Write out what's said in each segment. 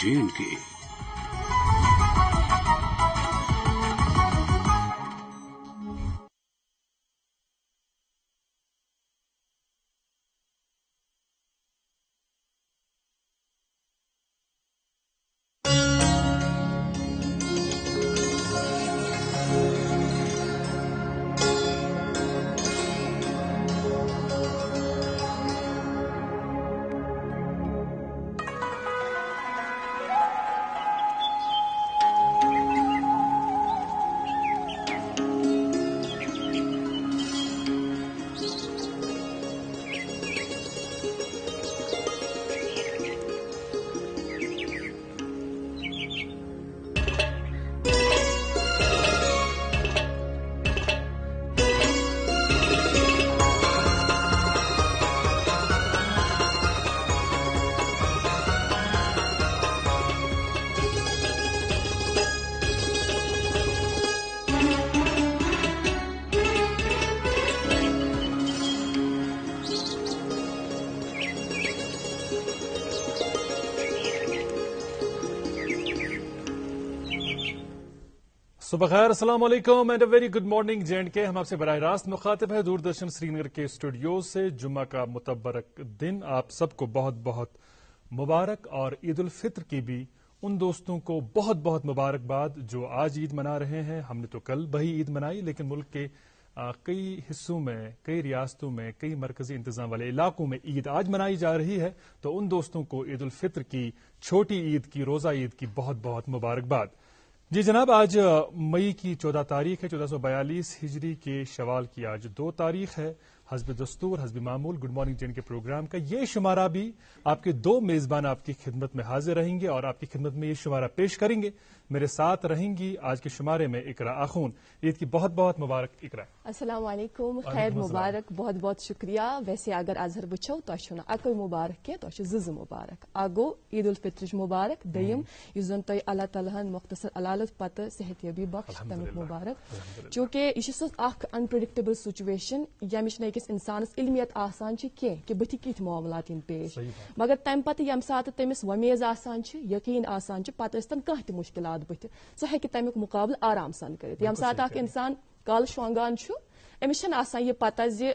J&K। صبح خیر، السلام علیکم and a very good morning J&K۔ ہم آپ سے براہ راست مخاطب ہے دوردرشن سری نگر کے اسٹوڈیو سے۔ جمعہ کا متبرک دن آپ سب کو بہت بہت مبارک، اور عید الفطر کی بھی ان دوستوں کو بہت بہت مبارکباد جو آج عید منا رہے ہیں۔ ہم نے تو کل بہی عید منائی، لیکن ملک کے کئی حصوں میں، کئی ریاستوں میں، کئی مرکزی انتظام والے علاقوں میں عید آج منائی جا رہی ہے، تو ان دوستوں کو عید الفطر کی، چھوٹی عید کی، روزہ عید کی بہت بہت مبارکباد۔ جی جناب، آج مئی کی 14 تاریخ ہے، 1442 ہجری کے شوال کی آج 2 تاریخ ہے۔ حسب دستور، حسب معمول گڈ مارننگ J&K پروگرام کا یہ شمارہ بھی آپ کے 2 میزبان آپ کی خدمت میں حاضر رہیں گے اور آپ کی خدمت میں یہ شمارہ پیش کریں گے۔ میرے ساتھ رہیں گی آج کے شمارے میں اقرا آخون۔ عید کی بہت بہت مبارک اقرا۔ السلام علیکم، خیر مبارک، بہت بہت شکریہ۔ ویسے اگر اظہر وچھو تو چھو اکوئی مبارک کی تو زز مبارک اگو عید الفطر مبارک، دیم یس زن تہ اللہ تعالیٰ ہن مختصر علالت پتہ صحت یابی بخش تمیک مبارک، چونکہ یہ سہ اخ انپریڈکٹیبل سچویشن یمچ نہ أکس انسانس علمیت آسان کی کہ بتھ کت معاملات ین پیش، مگر تمہ پتہ یم سات تمس ومیز آسان یقین آسان پتہ ٲسۍتن کانٛہہ تہِ مشکلات بتھ، سہ ہیٚکہِ تمیک مقابلہ آرام سان کرتھ۔ یم سات اخ انسان کال شونگان امس چھنہ آسان یہ پتہ زِ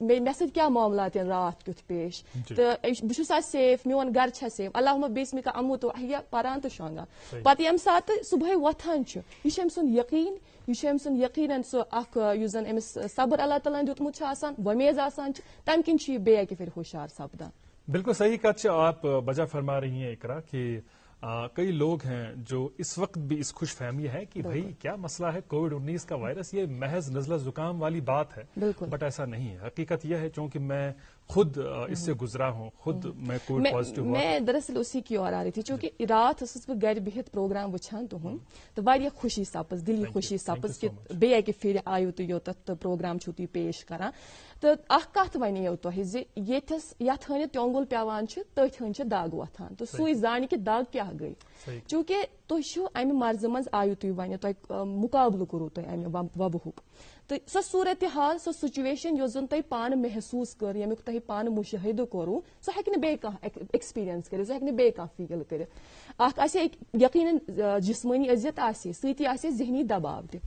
مے سۭتۍ کیٛاہ معاملات ین رات کیُتھ پیش، تہٕ بہٕ چھُس آز سیف، میون گھر چھا سیف، اللہُمہ بِسمِکَ اموٗتُ وأحیا پران تہٕ شونگان۔ پتہٕ یم ساتہٕ صبحٲے وۄتھان چھُ، یہ چھُ أمۍ سُنٛد یقین، یہ چھُ أمۍ سُنٛد یقیناً سُہ اکھ یُس زن أمِس صبر اللہ تعالیٰ ہن دیُتمُت چھُ آسان، وۄمیز آسان چھِ، تمہِ کِنۍ چھُ یہِ بیٚیہِ اکہِ پھِرِ ہُشار سپدان۔ بالکل صحیح کچھ آپ بجا فرما رہی ہیں اقرا کہ کئی لوگ ہیں جو اس وقت بھی اس خوش فہمی ہے کہ بھائی کیا مسئلہ ہے، کووڈ-19 کا وائرس یہ محض نزلہ زکام والی بات ہے، بٹ ایسا نہیں ہے۔ حقیقت یہ ہے چونکہ میں خود اس سے گزرا ہوں، خود میں کووڈ پازیٹیو ہوا۔ میں دراصل اسی کی اور آ رہی تھی، چونکہ رات ٲسٕس بہٕ گھرِ بِہِتھ پروگرام وٕچھان تُہُنٛد تہٕ واریاہ خوشی سپٕز، دِلی خوشی سپٕز کہ بیٚیہِ اکہِ پھِرِ آیِو تُہۍ یوٚتتھ تہٕ پروگرام چھِو تُہۍ پیش کران۔ تہٕ اکھ کتھ وَنیو تۄہہِ زِ ییٚتھس یتھ ہٲنِتھ تیوٚنگُل پیوان چھُ تٔتھۍ ہٲنۍ چھِ دگ وۄتھان، تہٕ سُے زانہِ کہِ دگ کیٛاہ گٔے، چونکہ تُہۍ چھِو امہِ مرضہٕ منٛز آیِو تُہۍ وۄنۍ، تۄہہِ مُقابلہٕ کوٚروٕ تۄہہِ امہِ وبہُک، تہٕ سۄ صوٗرتِ حال، سۄ سُچویشن یۄس زن تۄہہِ پانہٕ محسوٗس کٔر، ییٚمیُک تۄہہِ پانہٕ مُشٲہدٕ کوٚروٕ، سۄ ہیٚکہِ نہٕ بیٚیہِ کانٛہہ ایکسپیرینس کٔرِتھ، سۄ ہیٚکہِ نہٕ بیٚیہِ کانٛہہ فیٖل کٔرِتھ۔ اکھ آسہِ یقیناً جسمٲنی اذیت آسہِ، سۭتی آسہِ ذہنی دباو تہِ۔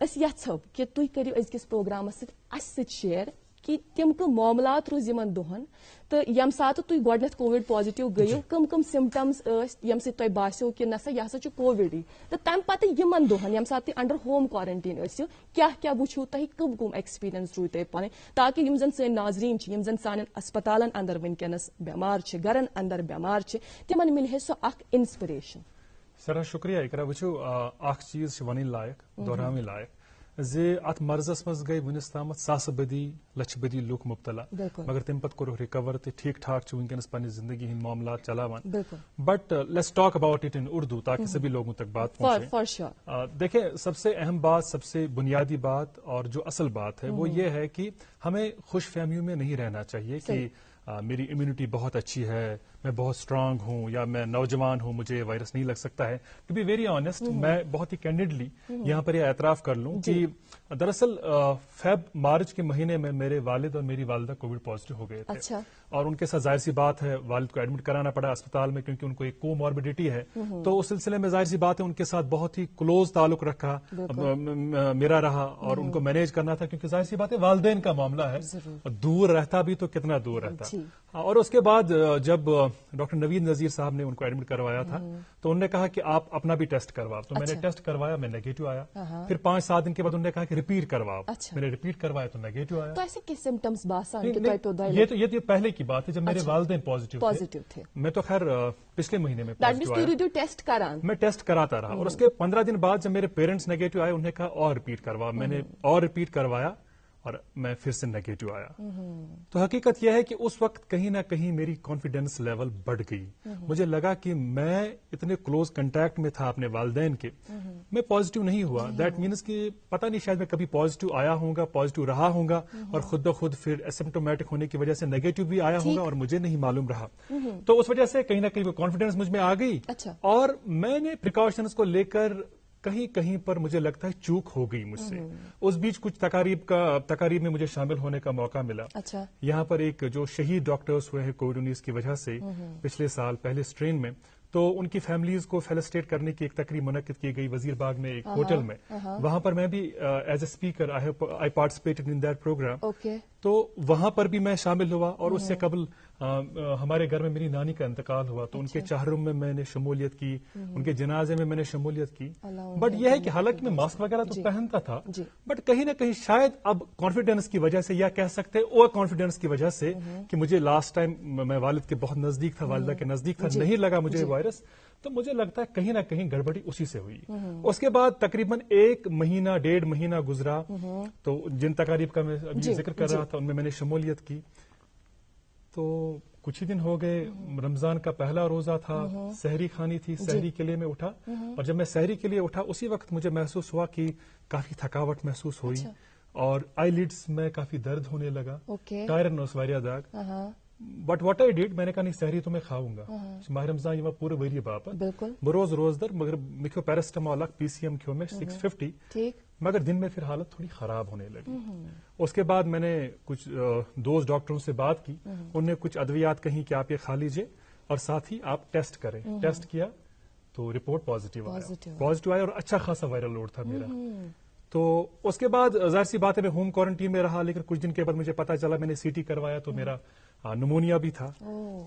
أسۍ یژھو کہ تُہۍ کٔرِو أزکِس پروگرامس سۭتۍ اَسہِ سۭتۍ شیر کہ تِم کم معاملات روٗزۍ یِمن دۄہن، تہٕ ییٚمہِ ساتہٕ تُہۍ گۄڈنیٚتھ کووِڈ پازِٹیو گٔیِو، کم کم سمٹمز ٲسۍ ییٚمہِ سۭتۍ تۄہہِ باسیو کہ نسا یہِ ہسا چھُ کووِڈٕے، تہٕ تمہِ پتہٕ یِمن دۄہن ییٚمہِ ساتہٕ تُہۍ انڈر ہوم کوارنٹیٖن ٲسِو، کیٛاہ کیٛاہ وٕچھِو تۄہہِ، کم کم ایکسپیرینس روٗدۍ تۄہہِ پنٕنۍ، تاکہ یِم زن سٲنۍ ناظریٖن چھِ، یِم زن سانٮ۪ن اسپتالن اندر وٕنکیٚنس بیمار چھِ، گرن اندر بیمار چھِ، تِمن مِلہِ ہے سۄ اکھ انسپریشن۔ سرا شکریہ اقرا۔ وٕچھِو اکھ چیز چھِ ونٕنۍ لایق، دہراوٕنۍ لایق زِ اتھ مرضس منٛز گٔے وُنِس تامتھ ساسہٕ بدی، لچھ بدی لُکھ مبتلا، مگر تمہِ پتہٕ کوٚرُکھ رِکور تہِ ٹھیٖک ٹھاک چھِ وٕنکیٚنس پننہِ زندگی ہٕنٛدۍ معاملات چلاوان۔ But let's talk about it in Urdu تاکہ سبھی لوگوں تک بات پہنچے۔ دیکھیں، سب سے اہم بات، سب سے بنیادی بات اور جو اصل بات ہے وہ یہ ہے کہ ہمیں خوش فہمیوں میں نہیں رہنا چاہیے کہ میری امیونٹی بہت اچھی ہے, میں بہت اسٹرانگ ہوں, یا میں نوجوان ہوں, مجھے وائرس نہیں لگ سکتا ہے. ٹو بی ویری آنےسٹ, میں بہت ہی کینڈیڈلی یہاں پر یہ اعتراف کر لوں کہ دراصل مارچ کے مہینے میں میرے والد اور میری والدہ کووڈ پازیٹیو ہو گئے تھے, اور ان کے ساتھ ظاہر سی بات ہے والد کو ایڈمٹ کرانا پڑا اسپتال میں کیونکہ ان کو ایک کو ماربیڈیٹی ہے. تو اس سلسلے میں ظاہر سی بات ہے ان کے ساتھ بہت ہی کلوز تعلق رکھا میرا رہا, اور ان کو مینیج کرنا تھا کیونکہ ظاہر سی بات ہے والدین کا معاملہ ہے, دور رہتا بھی تو کتنا دور رہتا. اور اس کے بعد جب ڈاکٹر نوید نذیر صاحب نے ان کو ایڈمٹ کروایا تھا تو انہوں نے کہا کہ آپ اپنا بھی ٹیسٹ کرواؤ. تو میں نے ٹیسٹ کروایا, میں نیگیٹو آیا. پھر 5-7 دن کے بعد انہوں نے کہا کہ ریپیٹ کرواؤ. میں نے ریپیٹ کروایا تو نیگیٹو آیا. تو ایسے کیا سمپٹمز باسان یہ تو پہلے کی بات ہے جب میرے والدین پازیٹیو تھے. میں تو خیر پچھلے مہینے میں میں ٹیسٹ کراتا رہا, اور اس کے 15 دن بعد جب میرے پیرنٹس نیگیٹو آئے انہوں نے کہا اور ریپیٹ کروا. میں نے اور ریپیٹ کروایا اور میں پھر سے نیگیٹو آیا. تو حقیقت یہ ہے کہ اس وقت کہیں نہ کہیں میری کانفیڈینس لیول بڑھ گئی. مجھے لگا کہ میں اتنے کلوز کنٹیکٹ میں تھا اپنے والدین کے, میں پازیٹیو نہیں ہوا. دیٹ مینس کہ پتہ نہیں شاید میں کبھی پازیٹیو آیا ہوں گا, پازیٹیو رہا ہوں گا, اور خود بخود پھر اسمپٹومیٹک ہونے کی وجہ سے نیگیٹو بھی آیا ہوں گا اور مجھے نہیں معلوم رہا. تو اس وجہ سے کہیں نہ کہیں وہ کانفیڈینس مجھ میں آ گئی, اور میں نے پریکاشنز کو لے کر کہیں پر مجھے لگتا ہے چوک ہو گئی مجھ سے. اس بیچ کچھ تقاریب میں مجھے شامل ہونے کا موقع ملا. یہاں پر ایک جو شہید ڈاکٹرز ہوئے ہیں کووڈ-19 کی وجہ سے پچھلے سال پہلے اسٹرین میں, تو ان کی فیملیز کو فیلسٹیٹ کرنے کی ایک تقریب منعقد کی گئی وزیر باغ میں ایک ہوٹل میں. وہاں پر میں بھی as a speaker I participated in that programme. تو وہاں پر بھی میں شامل ہوا, اور اس سے قبل ہمارے گھر میں میری نانی کا انتقال ہوا تو ان کے چہرم میں نے شمولیت کی, ان کے جنازے میں نے شمولیت کی. بٹ یہ ہے کہ حالانکہ میں ماسک وغیرہ تو پہنتا تھا, بٹ کہیں نہ کہیں شاید اب کانفیڈینس کی وجہ سے, یا کہہ سکتے اوور کانفیڈینس کی وجہ سے, کہ مجھے لاسٹ ٹائم میں والد کے بہت نزدیک تھا, والدہ کے نزدیک تھا, نہیں لگا مجھے وائرس. تو مجھے لگتا ہے کہیں نہ کہیں گڑبڑی اسی سے ہوئی. اس کے بعد تقریباً 1 مہینہ 1.5 مہینہ گزرا, تو جن تقاریب کا میں ابھی ذکر کر رہا تھا ان میں نے شمولیت کی. تو کچھ ہی دن ہو گئے, رمضان کا پہلا روزہ تھا, سحری کھانی تھی, سحری کے لیے میں اٹھا, اور جب میں سحری کے لیے اٹھا اسی وقت مجھے محسوس ہوا کہ کافی تھکاوٹ محسوس ہوئی, اور آئی لیڈس میں کافی درد ہونے لگا, ٹائرنس واریاہ داغ. بٹ واٹ آئی ڈیڈ, میں نے کہا نہیں سحری تو میں کھاؤں گا, ماہ رمضان یہ پورے ؤری باپت بروز روز در, مگر مکھو پیراسٹامال PCM کھو میں 650, مگر دن میں پھر حالت تھوڑی خراب ہونے لگی. اس کے بعد میں نے کچھ دوست ڈاکٹروں سے بات کی, انہوں نے کچھ ادویات کہیں کہ آپ یہ کھا لیجئے اور ساتھ ہی آپ ٹیسٹ کریں. ٹیسٹ کیا تو رپورٹ پازیٹیو آیا, اور اچھا خاصا وائرل لوڈ تھا میرا. تو اس کے بعد ظاہر سی بات ہے میں ہوم کوارنٹین میں رہا, لیکن کچھ دن کے بعد مجھے پتا چلا, میں نے CT کروایا تو میرا نمونیا بھی تھا,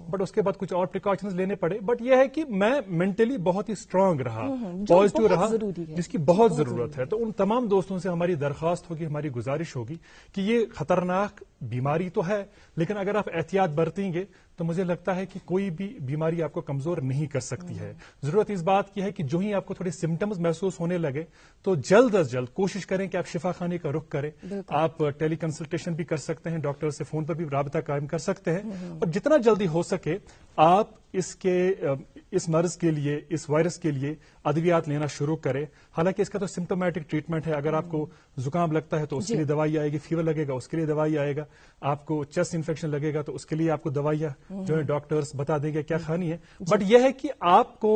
بٹ اس کے بعد کچھ اور پریکاشنز لینے پڑے. بٹ یہ ہے کہ میں مینٹلی بہت ہی اسٹرانگ رہا, پازیٹیو رہا, جس کی بہت ضرورت ہے. تو ان تمام دوستوں سے ہماری درخواست ہوگی, ہماری گزارش ہوگی کہ یہ خطرناک بیماری تو ہے, لیکن اگر آپ احتیاط برتیں گے تو مجھے لگتا ہے کہ کوئی بھی بیماری آپ کو کمزور نہیں کر سکتی ہے. ضرورت اس بات کی ہے کہ جو ہی آپ کو تھوڑے سمٹمز محسوس ہونے لگے تو جلد از جلد کوشش کریں کہ آپ شفا خانے کا رخ کریں. آپ ٹیلی کنسلٹیشن بھی کر سکتے ہیں, ڈاکٹر سے فون پر بھی رابطہ قائم کر سکتے ہیں, اور جتنا جلدی ہو سکے آپ اس مرض کے لیے, اس وائرس کے لیے ادویات لینا شروع کریں. حالانکہ اس کا تو سمپٹومیٹک ٹریٹمنٹ ہے. اگر آپ کو زکام لگتا ہے تو اس کے لیے دوائی آئے گی, فیور لگے گا اس کے لیے دوائی آئے گا, آپ کو چیسٹ انفیکشن لگے گا تو اس کے لیے آپ کو دوائیاں جو ہے ڈاکٹرز بتا دیں گے کیا کھانی ہے. بٹ یہ ہے کہ آپ کو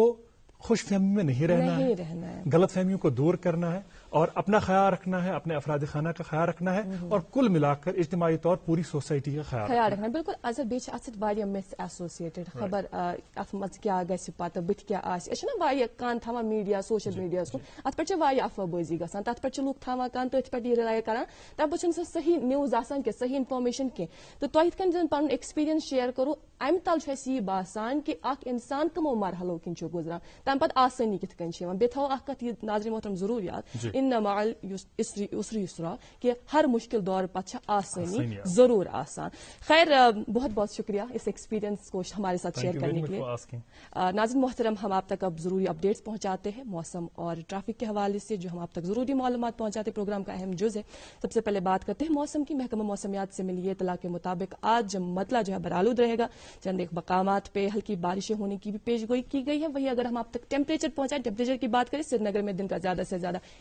خوش فہمی میں نہیں رہنا ہے, غلط فہمیوں کو دور کرنا ہے, اور اپنا خیال رکھنا ہے, اپنے افراد خانہ کا خیال رکھنا ہے, اور کل ملا کر اجتماعی طور پوری سوسائٹی کا خیال رکھنا ہے. بالکل اظہر بیچ ات سۭتۍ مس ایسوسیٹڈ خبر ات مز کیا گژھِ پتہ بت کیا آسہِ أسۍ چھِنہ واریاہ کان تھاوان میڈیا سوشل میڈیاہس کُن, ات پٮ۪ٹھ چھِ واریاہ افواہ بٲزی گژھان, تتھ پٮ۪ٹھ چھِ لُکھ تھاوان کان تٔتھۍ پٮ۪ٹھ یہِ رائے کران, تمہِ پتہٕ چھُنہٕ سۄ صحیح نِوٕز آسان کینٛہہ, صحیح انفارمیشن کینٛہہ. تہٕ تۄہہِ یِتھ کٔنۍ زن پنُن ایکسپیرینس شیر کوٚروٕ, امہِ تل چھُ اسہِ یہِ باسان کہ اکھ انسان کمو مرحلو کِنۍ چھُ گُزران, تمہِ پتہٕ آسٲنی کِتھ کٔنۍ چھِ یِوان. بیٚیہِ تھاوو اکھ کتھ یہِ ناظریٖن محترم ضروٗر یاد, اِنَّ مع العسرِ یسرا, کہ ہر مشکل دور پتہٕ چھِ آسٲنی ضرور آسان. خیر بہت بہت شکریہ اس ایکسپیرینس کو ہمارے ساتھ شیئر کرنے کے لیے. ناظرین محترم, ہم آپ تک اب ضروری اپڈیٹس پہنچاتے ہیں موسم اور ٹریفک کے حوالے سے, جو ہم آپ تک ضروری معلومات پہنچاتے پروگرام کا اہم جز ہے. سب سے پہلے بات کرتے ہیں موسم کی. محکمہ موسمیات سے ملی اطلاع کے مطابق آج مطلع جو ہے برآلود رہے گا. چند ایک مقامات پہ ہلکی بارشیں ہونے کی بھی پیش گوئی کی گئی ہے. وہی اگر ہم آپ تک ٹیمپریچر پہنچائیں, ٹیمپریچر کی بات کریں, سری نگر میں دن کا زیادہ سے زیادہ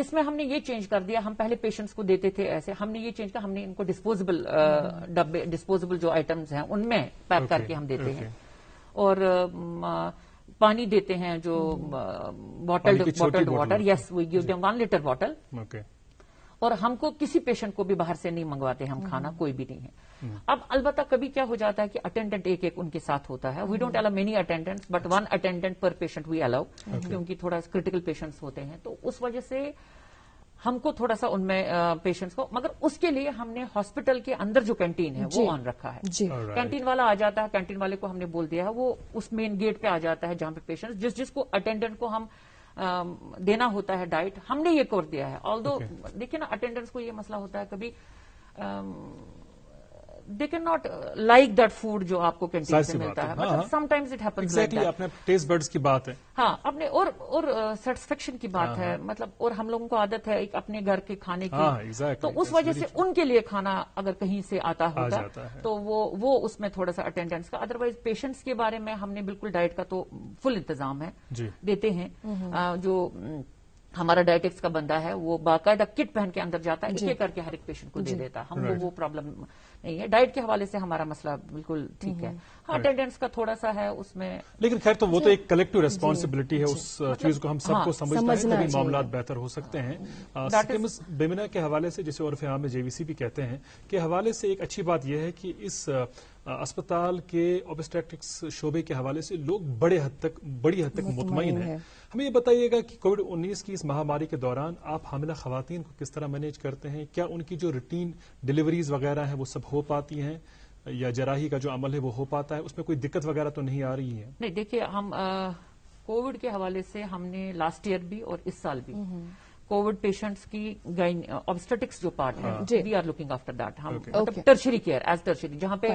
اس میں ہم نے یہ چینج کر دیا, ہم پہلے پیشنٹس کو دیتے تھے ایسے, ہم نے یہ چینج کیا, ہم نے ان کو ڈسپوزیبل ڈبے, ڈسپوزیبل جو آئٹمز ہیں ان میں پیک کر کے ہم دیتے ہیں, اور پانی دیتے ہیں جو بوٹلڈ واٹر, یس وی گیو دیم 1 لیٹر بوٹل, اور ہم کو کسی پیشنٹ کو بھی باہر سے نہیں منگواتے ہم کھانا, کوئی بھی نہیں ہے. اب البتہ کبھی کیا ہو جاتا ہے کہ اٹینڈنٹ ایک ان کے ساتھ ہوتا ہے, we don't allow many attendants but 1 attendant per patient we allow, کیونکہ تھوڑا کرٹیکل پیشنٹس ہوتے ہیں, تو اس وجہ سے ہم کو تھوڑا سا ان میں پیشنٹس کو, مگر اس کے لیے ہم نے ہاسپٹل کے اندر جو کینٹین ہے وہ آن رکھا ہے. کینٹین والا آ جاتا ہے, کینٹین والے کو ہم نے بول دیا ہے, وہ اس مین گیٹ پہ آ جاتا ہے جہاں پہ پیشنٹ جس کو اٹینڈنٹ کو ہم دینا ہوتا ہے ڈائٹ, ہم نے یہ کر دیا ہے. آلدو دیکھیں نا اٹینڈنٹس کو یہ مسئلہ ہوتا ہے کبھی they cannot like that food جو آپ کو کینٹین سے ملتا ہے, مطلب sometimes it happens like that. اپنے ٹیسٹ برڈز کی بات ہے, ہاں اپنے اور سیٹسفیکشن کی بات ہے, مطلب اور ہم لوگوں کو عادت ہے ایک اپنے گھر کے کھانے کی, تو اس وجہ سے ان کے لیے کھانا اگر کہیں سے آتا ہوتا تو وہ اس میں تھوڑا سا اٹینڈنس کا, ادروائز پیشنٹس کے بارے میں ہم نے بالکل ڈائٹ کا تو فل انتظام ہے, دیتے ہیں. جو ہمارا ڈائٹکس کا بندہ ہے وہ باقاعدہ کٹ پہن کے اندر جاتا ہے, ایک ایک کر کے ہر ایک پیشنٹ کو دے دیتا, ہم وہ پرابلم نہیں ہے. ڈائٹ کے حوالے سے ہمارا مسئلہ بالکل ٹھیک ہے. ہاں اٹینڈنس کا تھوڑا سا ہے اس میں, لیکن خیر تو وہ تو ایک کلیکٹو ریسپانسبلٹی ہے, اس چیز کو ہم سب کو سمجھنا ہے, تبھی معاملات بہتر ہو سکتے ہیں. بیمنا کے حوالے سے, جسے عرف عام میں JVC بھی کہتے ہیں, کے حوالے سے ایک اچھی بات یہ ہے کہ اس اسپتال کے اوبسٹیٹرکس شعبے کے حوالے سے لوگ بڑی حد تک مطمئن ہیں. ہمیں یہ بتائیے گا کہ کووڈ-19 کی اس مہاماری کے دوران آپ حاملہ خواتین کو کس طرح مینیج کرتے ہیں؟ کیا ان کی جو روٹین ڈیلیوریز وغیرہ ہیں وہ سب ہو پاتی ہیں, یا جراحی کا جو عمل ہے وہ ہو پاتا ہے, اس میں کوئی دقت وغیرہ تو نہیں آ رہی ہے؟ نہیں, دیکھیے ہم کووڈ کے حوالے سے ہم نے لاسٹ ایئر بھی اور اس سال بھی کووڈ پیشنٹس کی اوبسٹیٹکس جو پارٹ ہے, we are looking after that. ہم ٹرشری کیئر ایز ٹرشری جہاں پہ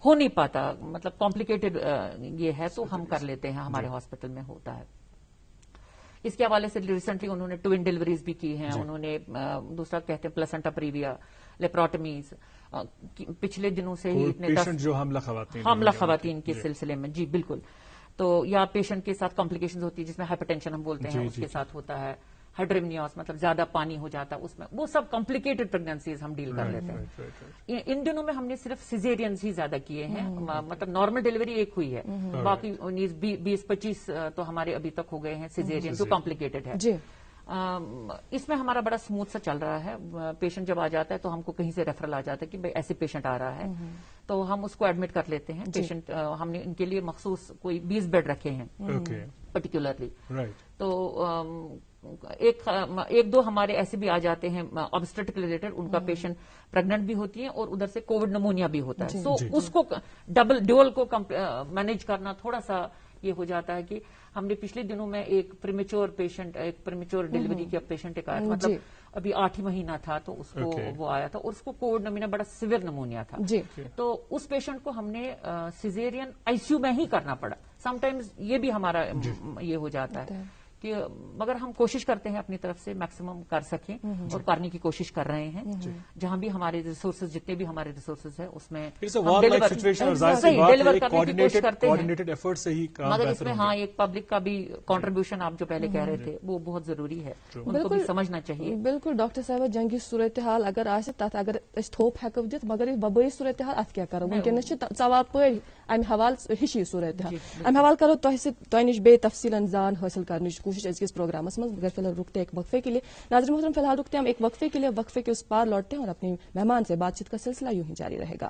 ہو نہیں پاتا, مطلب کمپلیکیٹڈ یہ ہے تو ہم کر لیتے ہیں, ہمارے ہاسپٹل میں ہوتا ہے. اس کے حوالے سے ریسنٹلی انہوں نے ٹوین ڈیلیوریز بھی کی ہیں, انہوں نے دوسرا کہتے ہیں پلاسنٹا پریویا, لیپروٹمیز, پچھلے دنوں سے ہی اتنے جو حاملہ خواتین کے سلسلے میں, جی بالکل. تو یا پیشنٹ کے ساتھ کمپلیکیشن ہوتی ہے جس میں ہائپر ٹینشن ہم بولتے ہیں, اس کے ساتھ ہوتا ہے ہائڈرمنیوس, مطلب زیادہ پانی ہو جاتا ہے اس میں, وہ سب کمپلیکیٹڈ پریگننسیز ہم ڈیل کر لیتے ہیں. ان دنوں میں ہم نے صرف سیزیرینز ہی زیادہ کیے ہیں, مطلب نارمل ڈیلیوری ایک ہوئی ہے, باقی 20-25 تو ہمارے ابھی تک ہو گئے ہیں سیزیرین جو کمپلیکیٹڈ ہے. اس میں ہمارا بڑا سموتھ سا چل رہا ہے. پیشنٹ جب آ جاتا ہے تو ہم کو کہیں سے ریفرل آ جاتا ہے کہ بھائی ایسے پیشنٹ آ رہا ہے, تو ہم اس کو ایڈمٹ کر لیتے ہیں. پیشنٹ ہم نے ان کے لیے مخصوص کوئی 20 بیڈ رکھے ہیں پرٹیکولرلی. تو ایک دو ہمارے ایسے بھی آ جاتے ہیں آبسٹیٹک ریلیٹڈ, ان کا پیشنٹ پریگنٹ بھی ہوتی ہے اور ادھر سے کووڈ نمونیا بھی ہوتا ہے, سو اس کو ڈیول کو مینیج کرنا تھوڑا سا یہ ہو جاتا ہے. کہ ہم نے پچھلے دنوں میں ایک پریمیچور ڈیلیوری کا پیشنٹ ایک آیا, مطلب ابھی 8 مہینہ تھا, تو اس کو وہ آیا تھا اور اس کو کووڈ نمونیا بڑا سیویئر نمونیا تھا. تو اس پیشنٹ کو ہم نے سیزیرین ICU میں ہی کرنا پڑا. سم ٹائمز یہ بھی ہمارا یہ ہو جاتا ہے کہ, مگر ہم کوشش کرتے ہیں اپنی طرف سے میکسیمم کر سکیں, اور کرنے کی کوشش کر رہے ہیں. جہاں بھی ہمارے ریسورسز, جتنے بھی ہمارے ریسورسز ہیں اس میں ڈیلیور کرنے کی کوشش کرتے ہیں. مگر اس میں ہاں ایک پبلک کا بھی کنٹریبیوشن آپ جو پہلے کہہ رہے تھے وہ بہت ضروری ہے, ان کو بھی سمجھنا چاہیے. بالکل ڈاکٹر صاحب, جنگی صورتحال اگر آسہِ تتھ اگر أسۍ تھوپ ہیکو دِتھ, مگر وبٲیی صورتحال اتھ کیٛاہ کرو؟ ونکیٚنس چھِ ژوار پٲرۍ امہِ حوالہٕ ہِشی صورتحال. امہِ حوالہٕ کرو تۄہہِ نِش بیٚیہِ تفصیلاً زان حٲصل کرنٕچ کوشش أزکِس پروگرامس منٛز, مگر فی الحال رکتے ایک وقفے کے لیے. ناظرین محترم, فی الحال رکتے ہم ایک وقفے کے لیے, وقفے کے اس پار لوٹتے ہیں اور اپنے مہمان سے بات چیت کا سلسلہ یوں ہی جاری رہے گا.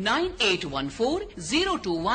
9814-021-991.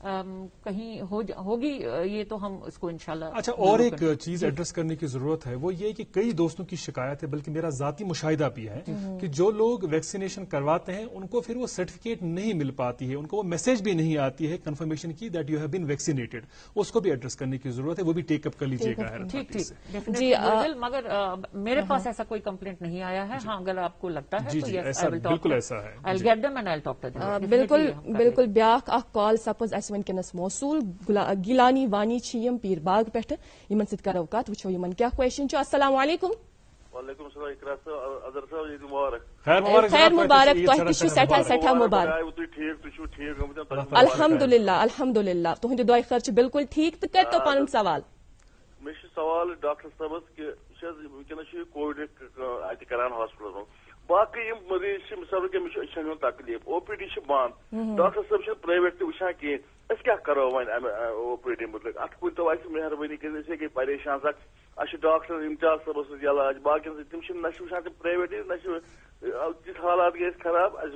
کہیں ہوگی یہ تو ہم اس کو انشاءاللہ. اچھا، اور ایک چیز ایڈریس کرنے کی ضرورت ہے، وہ یہ کہ کئی دوستوں کی شکایت ہے، بلکہ میرا ذاتی مشاہدہ بھی ہے کہ جو لوگ ویکسینیشن کرواتے ہیں ان کو پھر وہ سرٹیفکیٹ نہیں مل پاتی ہے، ان کو وہ میسج بھی نہیں آتی ہے کنفرمیشن کی that you have been vaccinated. اس کو بھی ایڈریس کرنے کی ضرورت ہے، وہ بھی ٹیک اپ کر لیجیے گا. ٹھیک جی، مگر میرے پاس ایسا کوئی کمپلینٹ نہیں آیا ہے. ہاں، اگر آپ کو لگتا ہے تو بالکل ایسا ہے. بالکل بیاکھ اخ کال سپز اس ونکس موصول گیلانی وانی چیم پیر باغ پہ یمن ست کرو کت وچھو یمن کیا کویشچن چھ. السلام علیکم. وعلیکم السلام. اقرا صاحب ادر صاحب عید مبارک. خیر مبارک. تہ تہ سٹھا مبارک. الحمدللہ تہند دعائے خیر بالکل ٹھیک. تو کرتو پن سوال. مے سوال ڈاکٹر صاحبس کہ ونکس کووڈ ات کران ہاسپٹل باقی مریض مثال کہ مجھے تکلیف او پی ڈی بند ڈاکٹر صاحب پرائیویٹ تہ وچھان کہیں اس کیا کرو ون او پی ڈی متعلق ات کن تو مہربانی کر گئی پریشان سک اس ڈاکٹر امتیاز صاحب سی علاج باقی تم نہ وچھان تم پرائیویٹ نہ تیت حالات گئی خراب اس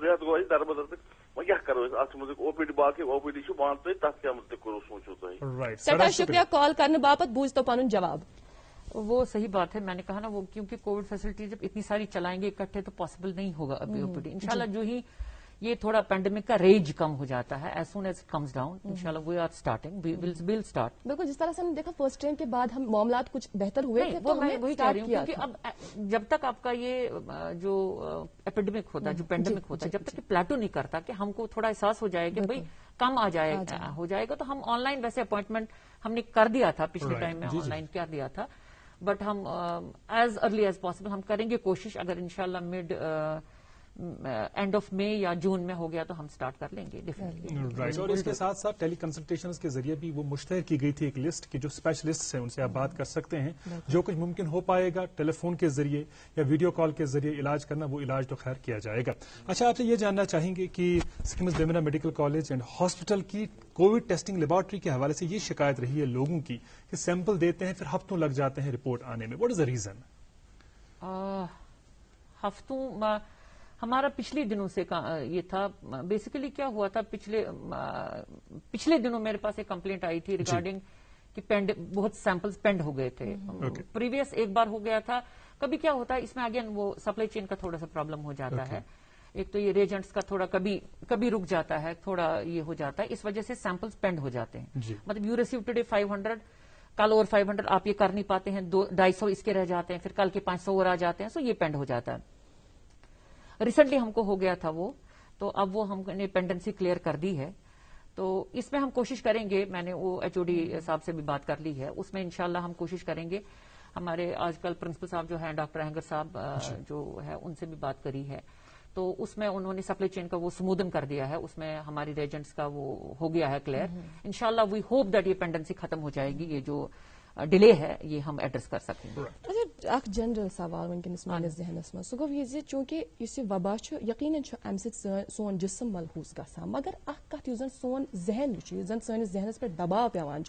رت گو در بدر وۄنۍ کیٛاہ کرو أسۍ اتھ متعلق او پی ڈی باقی او پی ڈی چھُ بنٛد تہٕ تتھ کیٛاہ متعلق کوٚروٕ سوٗنٛچِو تُہۍ. سٮ۪ٹھاہ شُکریہ کال کرنے باپت. بوٗز تو پنُن جواب. وہ صحیح بات ہے. میں نے کہا نا وہ کیونکہ کووڈ فیسلٹی جب اتنی ساری چلائیں گے اکٹھے تو پاسبل نہیں ہوگا ابھی او پی ڈی. انشاءاللہ جو ہی یہ تھوڑا پینڈیمک کا ریج کم ہو جاتا ہے as soon as it comes down انشاءاللہ we are starting will start. بالکل جس طرح سے ہم نے دیکھا فرسٹ ٹائم کے بعد ہم معاملات کچھ بہتر ہوئے تھے. وہ میں وہی کہہ رہی ہوں کیونکہ اب جب تک آپ کا یہ جو ایپیڈیمک ہوتا ہے جو پینڈیمک ہوتا ہے جب تک یہ پلیٹو نہیں کرتا کہ ہم کو تھوڑا احساس ہو جائے کہ بھائی کم ہو جائے گا تو ہم آن لائن ویسے اپوائنٹمنٹ ہم نے کر دیا تھا پچھلے ٹائم میں آن لائن کر دیا تھا. بٹ ہم ایز ارلی ایز پاسبل ہم کریں گے کوشش. اگر انشاءاللہ مڈ اینڈ آف مئی یا جون میں ہو گیا تو ہم اسٹارٹ کر لیں گے ڈیفینیٹلی. اور اس کے ساتھ ساتھ ٹیلی کنسلٹیشن کے ذریعے بھی وہ مشتہر کی گئی تھی ایک لسٹ کہ جو اسپیشلسٹ ہیں ان سے آپ بات کر سکتے ہیں. جو کچھ ممکن ہو پائے گا ٹیلی فون کے ذریعے یا ویڈیو کال کے ذریعے علاج کرنا وہ علاج تو خیر کیا جائے گا. اچھا، آپ سے یہ جاننا چاہیں گے کہ succumbs بیمنا medical college and hospital کی کووڈ ٹیسٹنگ لیبارٹری کے حوالے سے یہ شکایت رہی ہے لوگوں کی کہ سیمپل دیتے ہیں پھر ہفتوں لگ جاتے ہیں رپورٹ آنے میں. What is the reason? ہفتوں ہمارا پچھلے دنوں سے یہ تھا. بیسیکلی کیا ہوا تھا پچھلے دنوں میرے پاس ایک کمپلینٹ آئی تھی ریگارڈنگ کہ بہت سیمپلز پینڈ ہو گئے تھے. پریویس ایک بار ہو گیا تھا. کبھی کیا ہوتا ہے اس میں اگین وہ سپلائی چین کا تھوڑا سا پرابلم ہو جاتا ہے. ایک تو یہ ریجنٹس کا تھوڑا کبھی رک جاتا ہے, تھوڑا یہ ہو جاتا ہے, اس وجہ سے سیمپلز پینڈ ہو جاتے ہیں. مطلب یو ریسیو ٹوڈے 500, کل اور 500 آپ یہ کر نہیں پاتے ہیں, 250 اس کے رہ جاتے ہیں, پھر کل کے 500 اور آ جاتے ہیں, سو یہ پینڈ ہو جاتا ہے. ریسنٹلی ہم کو ہو گیا تھا وہ, تو اب وہ ہم نے پینڈنسی کلیئر کر دی ہے. تو اس میں ہم کوشش کریں گے, میں نے وہ ایچ او ڈی صاحب سے بھی بات کر لی ہے, اس میں انشاءاللہ ہم کوشش کریں گے. ہمارے آج کل پرنسپل صاحب جو ہیں ڈاکٹر اہنگر صاحب جو ہے ان سے بھی بات کری ہے, تو اس میں انہوں نے سپلائی چین کا وہ سمودن کر دیا ہے, اس میں ہماری ریجنٹس کا وہ ہو گیا ہے کلیئر. انشاءاللہ وی ہوپ دیٹ یہ پینڈنسی ختم ہو جائے گی, یہ جو ڈیلے ہے یہ ہم ایڈریس کر سکیں گے. اچھا اخ جنرل سوال ونکس میانس ذہنس من, سہ گو یہ چونکہ اس وبا یقیناً امہ سون جسم ملحوظ گژھان, مگر اخ کت یس زن سون ذہن زن سٲنِس ذہنس پہ دباؤ پیوان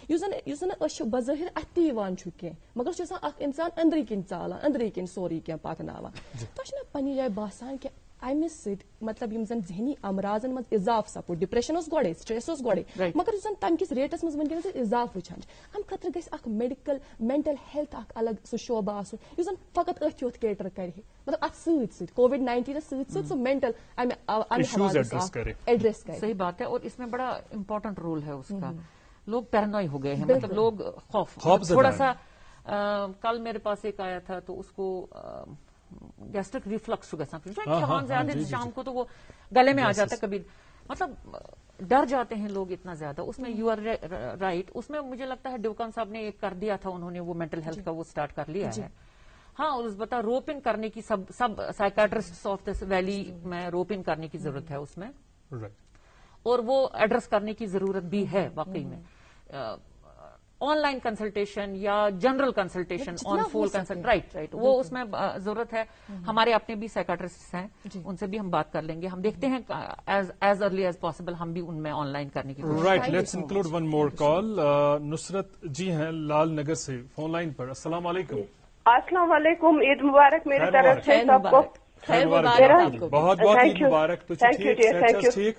یس زن بظاہر اتھی کی مگر سہ اخ انسان اندری کن ژالان, اندری کن سوری کی پکناوان. تہ پنہ جائے باسان کہ امہ سۭتۍ مطلب یم زن ذہنی امراضن مز اضافہ سپو, ڈپریشن اس گوڑے, سٹریس اس گوڑے, مگر اس تم کس ریٹس مز ونکس اضافہ وچھان, ام خاطر گژھِ اخ میڈیکل مینٹل ہیلتھ اخ الگ سہ شعبہ آسن یس زن فقط اتھ یوت کیٹر کرِ, مطلب ات سۭتۍ کووڈ-19 سۭتۍ سہ مینٹل ایڈریس کرے. صحیح بات ہے, اور اس میں بڑا امپورٹنٹ رول ہے اس کا. لوگ پیرانوئی ہو گئے ہیں, مطلب لوگ خوف تھوڑا سا. کل میرے پاس ایک آیا تھا تو اس کو گیسٹرک ریفلکس گھان زیادہ شام کو تو وہ گلے میں آ جاتا ہے کبھی, مطلب ڈر جاتے ہیں لوگ اتنا زیادہ. اس میں یو آر رائٹ, اس میں مجھے لگتا ہے ڈیوکان صاحب نے ایک کر دیا تھا, انہوں نے وہ مینٹل ہیلتھ کا وہ اسٹارٹ کر لیا ہے. ہاں, اور بتا روپ ان کرنے کی سب سائیکیٹرسٹ آف دس ویلی میں روپ ان کرنے کی ضرورت ہے اس میں, اور وہ ایڈریس کرنے کی ضرورت بھی ہے واقعی میں. آن لائن کنسلٹیشن یا general consultation on phone consult, right وہ اس میں ضرورت ہے. ہمارے اپنے بھی سائیکیٹرسٹ ہیں, ان سے بھی ہم بات کر لیں گے. ہم دیکھتے ہیں ایز ارلی ایز پاسبل ہم بھی ان میں آن لائن کرنے کی کوشش. Right, let's include one more call. Nusrat ji ہیں لال نگر سے فون لائن پر. السلام علیکم. السلام علیکم, عید مبارک میری طرف سے سب کو. بہت بہت عید مبارک. ٹھیک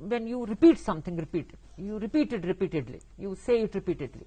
when you repeat something you repeat it repeatedly, you say it repeatedly,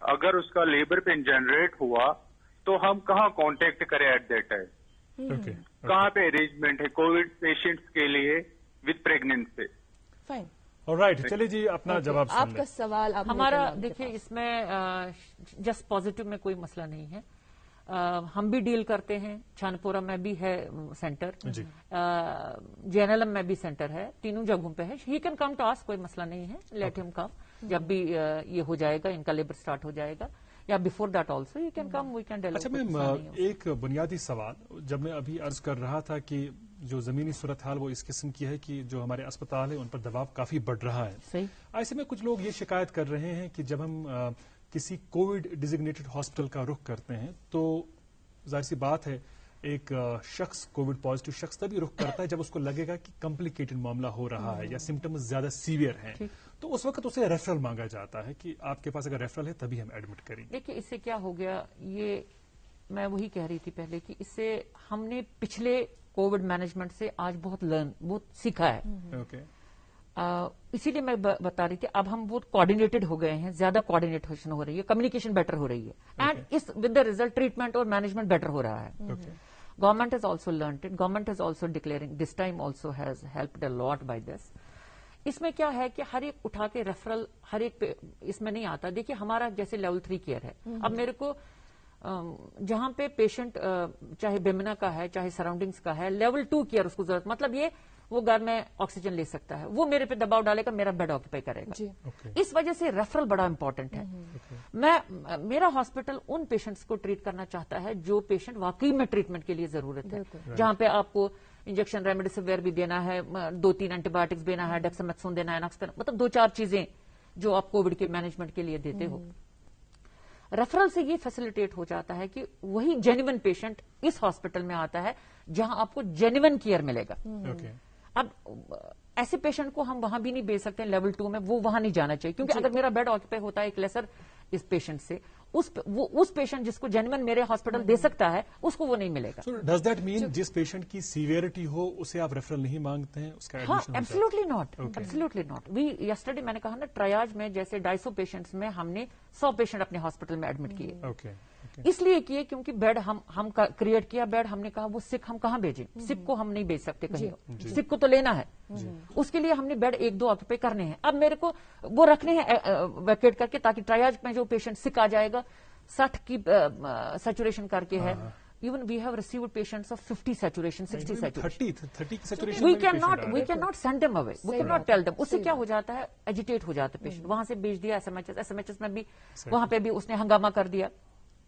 اگر اس کا لیبر پین جنریٹ ہوا تو ہم کہاں کانٹیکٹ کریں ایٹ دیٹ ٹائم؟ کہاں پہ ارینجمنٹ ہے کووڈ پیشنٹس کے لیے وتھ پریگنینسی؟ فائن. رائٹ، چلیے جی اپنا جواب آپ کا سوال. ہمارا دیکھیے اس میں جسٹ پازیٹو میں کوئی مسئلہ نہیں ہے. ہم بھی ڈیل کرتے ہیں. چھانپورہ میں بھی ہے centre, J N L M میں بھی سینٹر ہے, تینوں جگہوں پہ ہے. ہی کین کم ٹو آس, کوئی مسئلہ نہیں ہے. لیٹ ہم کم. جب بھی یہ ہو جائے گا, ان کا لیبر سٹارٹ ہو جائے گا, یا before that also you can come, we can deal. اچھا میم, ایک بنیادی سوال جب میں ابھی عرض کر رہا تھا کہ جو زمینی صورتحال وہ اس قسم کی ہے کہ جو ہمارے اسپتال ہیں ان پر دباؤ کافی بڑھ رہا ہے. صحیح. ایسے میں کچھ لوگ یہ شکایت کر رہے ہیں کہ جب ہم کسی کووڈ ڈیزگنیٹڈ ہاسپٹل کا رخ کرتے ہیں تو ظاہر سی بات ہے ایک شخص کووڈ پازیٹو شخص تبھی رخ کرتا ہے جب اس کو لگے گا کہ کمپلیکیٹڈ معاملہ ہو رہا ہے یا سمٹمز زیادہ سیویئر ہیں, تو اس وقت اسے ریفرل مانگا جاتا ہے کہ آپ کے پاس اگر ریفرل ہے تبھی ہم ایڈمٹ کریں گے. دیکھیے اس سے کیا ہو گیا, یہ میں وہی کہہ رہی تھی پہلے کہ اس سے ہم نے پچھلے کووڈ مینجمنٹ سے آج بہت سیکھا ہے. اسی لیے میں بتا رہی تھی اب ہم بہت کوآرڈینیٹڈ ہو گئے ہیں, زیادہ کوآرڈینیشن ہو رہی ہے, کمیونیکیشن بیٹر ہو رہی ہے, اینڈ اس ود دا ریزلٹ ٹریٹمنٹ اور مینجمنٹ بیٹر ہو رہا ہے. Government has also learned it, government has also declaring this time also has helped a lot by this. اس میں کیا ہے کہ ہر ایک اٹھا کے ریفرل ہر ایک اس میں نہیں آتا. دیکھیے ہمارا جیسے لیول 3 کیئر ہے, اب میرے کو جہاں پہ پیشنٹ چاہے بیمنا کا ہے چاہے سراؤنڈنگس کا ہے, لیول 2 کیئر اس کو ضرورت, مطلب یہ وہ گھر میں آکسیجن لے سکتا ہے, وہ میرے پہ دباؤ ڈالے گا, میرا بیڈ آکوپائی کرے گا. اس وجہ سے ریفرل بڑا امپورٹنٹ ہے. میرا ہاسپٹل ان پیشنٹس کو ٹریٹ کرنا چاہتا ہے جو پیشنٹ واقعی میں ٹریٹمنٹ کے لیے ضرورت ہے, جہاں پہ آپ کو انجیکشن ریمڈیسیویر بھی دینا ہے, 2-3 اینٹی بایوٹکس دینا ہے, ڈیکسامیتھسون دینا ہے, مطلب 4 چیزیں جو آپ کووڈ کے مینجمنٹ کے لیے دیتے ہو. ریفرل سے یہ فیسیلیٹیٹ ہو جاتا ہے کہ وہی جینیون پیشنٹ اس ہاسپٹل میں آتا ہے جہاں آپ کو جینیون کیئر ملے گا. اب ایسے پیشنٹ کو ہم وہاں بھی نہیں بھیج سکتے لیول 2 میں, وہ وہاں نہیں جانا چاہیے, کیونکہ اگر میرا بیڈ آکوپائی ہوتا ہے ایک لیسر اس پیشنٹ سے, اس پیشنٹ جس کو جینوین میرے ہاسپٹل دے سکتا ہے اس کو وہ نہیں ملے گا. ڈز دیٹ مین جس پیشنٹ کی سیویئرٹی ہو اسے آپ ریفرل نہیں مانگتے ہیں, اس کا ایڈمیشن؟ ہاں, absolutely not, absolutely not. We yesterday میں نے کہا نا, ٹرائیاج میں جیسے 250 پیشنٹس میں ہم نے 100 پیشنٹ اپنے ہاسپٹل میں ایڈمٹ کیے. اس لیے کیے کیونکہ بیڈ ہم کریٹ کیا بیڈ, ہم نے کہا وہ سکھ ہم کہاں بھیجیں, سکھ کو ہم نہیں بھیج سکتے کہیں, سکھ کو تو لینا ہے, اس کے لیے ہم نے بیڈ 1-2 آکوپائی کرنے ہیں. اب میرے کو وہ رکھنے ہیں ویکیٹ کر کے, تاکہ ٹرائیاج میں جو پیشنٹ سکھ آ جائے گا 60 کی سیچوریشن کر کے ہے. Even we have received patients of 50 saturation, 60 saturation. 30 saturation. We cannot send them away. We cannot tell them. اس سے کیا ہو جاتا ہے, ایجیٹیٹ ہو جاتا ہے پیشنٹ. وہاں سے بھیج دیا SMHS میں بھی, وہاں پہ بھی اس نے ہنگامہ کر دیا.